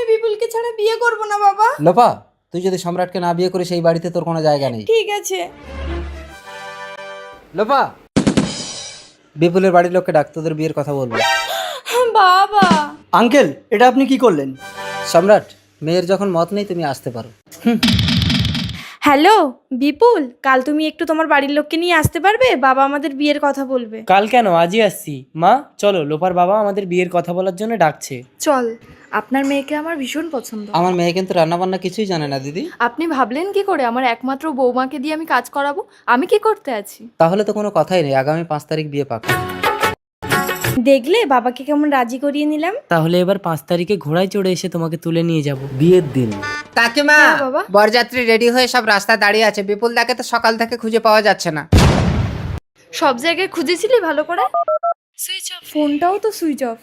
বিপুলকে ছাড়া বিয়ে করব না বাবা। লোপা, তুই যদি সম্রাটকে না বিয়ে করিস এই বাড়িতে তোর কোনো জায়গা নেই। ঠিক আছে। লোপা, বিপুলের বাড়ির লোককে ডাক, তোদের বিয়ের কথা বলবো। বাবা। আঙ্কেল, এটা আপনি কি করলেন? সম্রাট, মেয়ের যখন মত নেই তুমি আসতে পারো। হ্যালো বিপুল, কাল তুমি একটু তোমার বাড়ির লোককে নিয়ে আসতে পারবে? বাবা আমাদের বিয়ের কথা বলবে। কাল কেন, আজই আসছি। মা চলো, লোপার বাবা আমাদের বিয়ের কথা বলার জন্য ডাকছে। চল, আপনার মেয়েকে আমার ভীষণ পছন্দ। আমার মেয়ে কিন্তু রান্না বান্না কিছুই জানে না দিদি। আপনি ভাবলেন কি করে আমার একমাত্র বৌমাকে দিয়ে আমি কাজ করাবো? আমি কি করতে আছি? তাহলে তো কোনো কথাই নেই, আগামী 5 তারিখ বিয়ে পাকা। দেখলে বাবাকে কেমন রাজি করিয়ে নিলাম। তাহলে এবার 5 তারিখে ঘোড়ায় চড়ে এসে তোমাকে তুলে নিয়ে যাব বিয়ের দিন। কাকিমা, হ্যাঁ বাবা। বরযাত্রী রেডি হয়ে সব রাস্তায় দাঁড়িয়ে আছে। বিপুল দাকে তো সকাল থেকে খুঁজে পাওয়া যাচ্ছে না। সব জায়গায় খুঁজেছিলি ভালো করে? ফোনটাও তো সুইচ অফ।